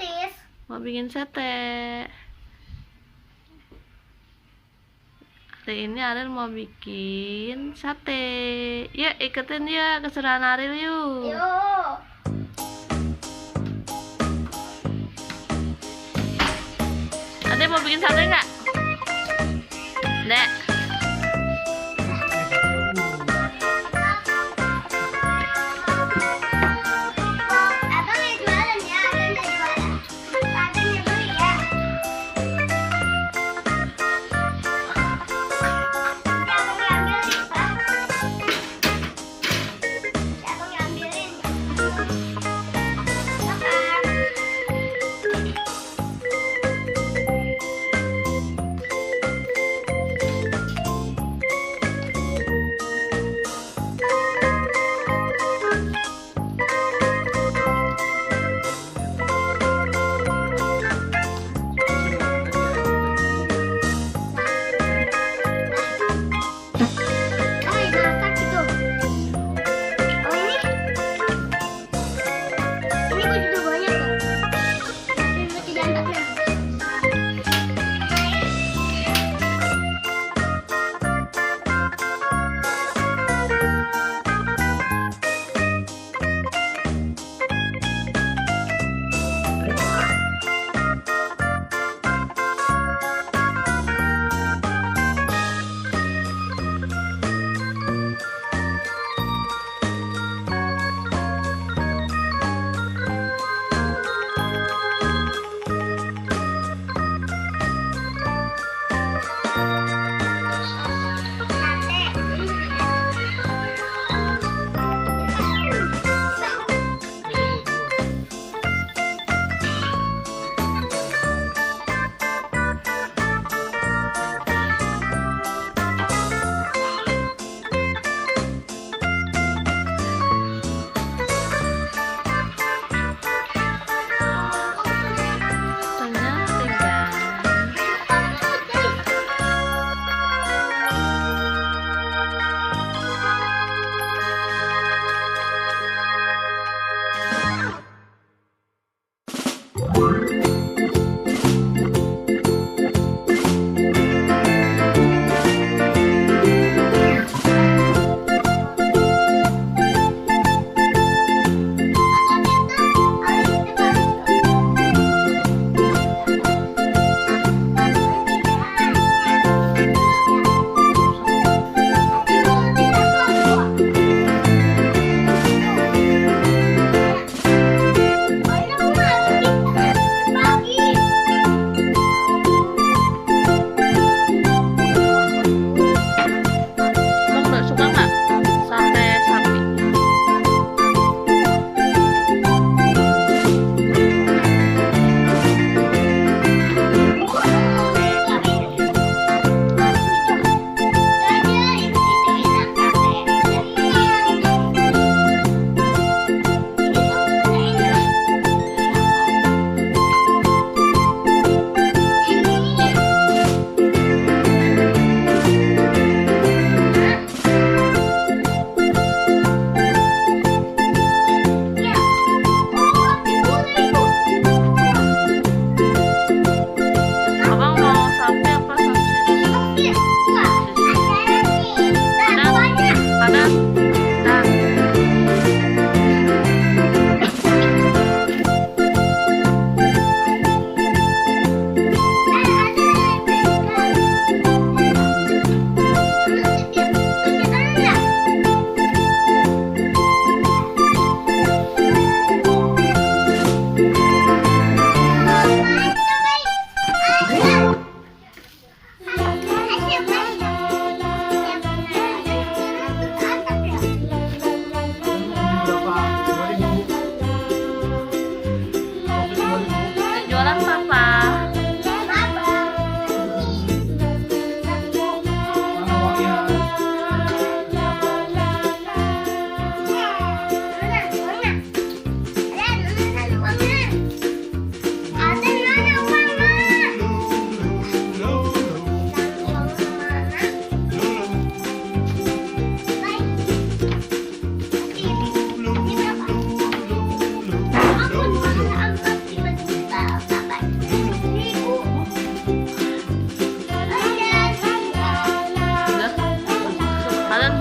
Sis? Mau bikin sate. Hari ini Ariel mau bikin sate. Yuk ikutin ya keseruan Ariel yuk. Yuk. Adek mau bikin sate nggak? Dek. Abang yang jualan ya, abang yang jualan. Abang yang beli ya. Abang yang ambilin, Pak. Abang yang ambilin.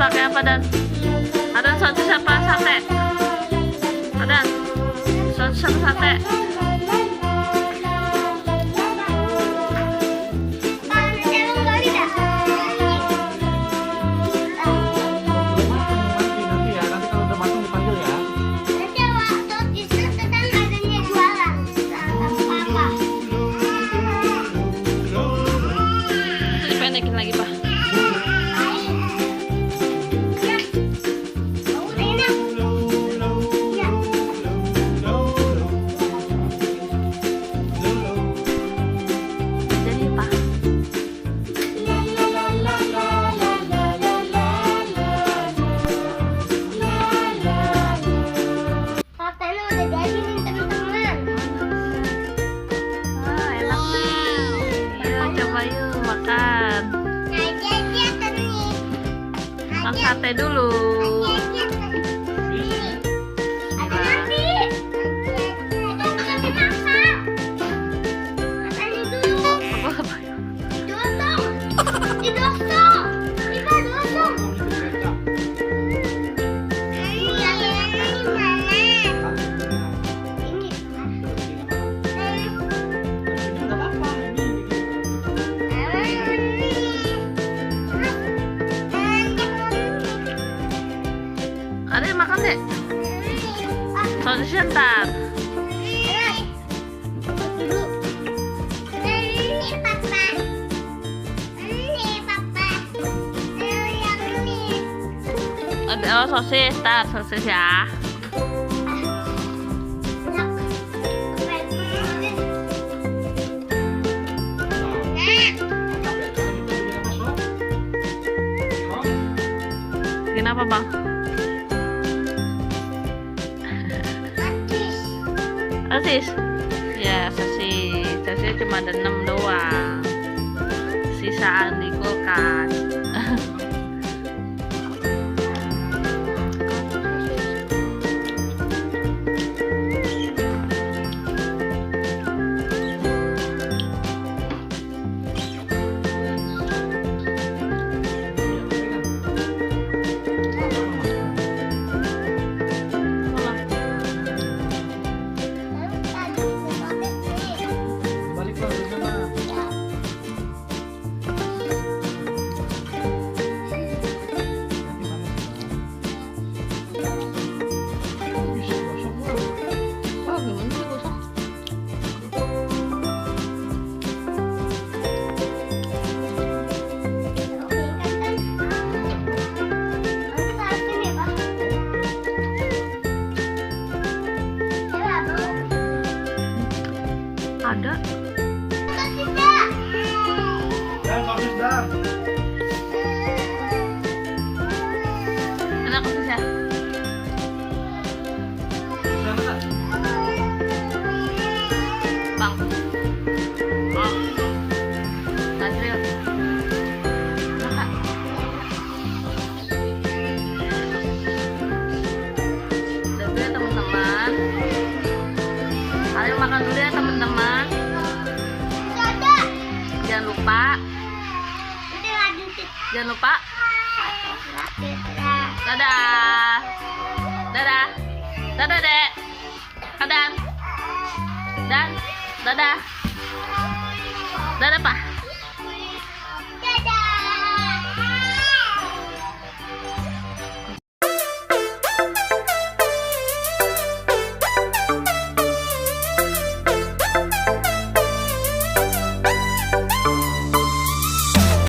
pakai apa, Dan? Ada sosis apa sate? Ada sosis apa sate? Dipendekin lagi, Pak. Jadi, Pak. Satenya udah jadi nih teman-teman. Ah, enak nih. Yuk, coba yuk makan. Nah, jadi nih. Makan sate dulu. Ada nasi. Itu bukan dimakan. Makan dulu. Apa? Didosong. Didosong. Iba dosong. Ini mana? Ini. Ada yang makan deh. Sosisnya ntar. Ada sosis, ntar sosis ya. Kenapa, Bang? Sosis? Ya, sosis. Sosis cuma ada 6 doang. Sisaan di kulkas. Oh, gimana sih gosok? Ada. Enak sosisnya. Bang. Oh. Nazril. Makan. Udah dulu ya teman-teman. Ayo makan dulu ya teman-teman. Jangan lupa. Jangan lupa. Dadah. Dadah. Dadah, Dek. Dan. Dadah. Dadah, Pak.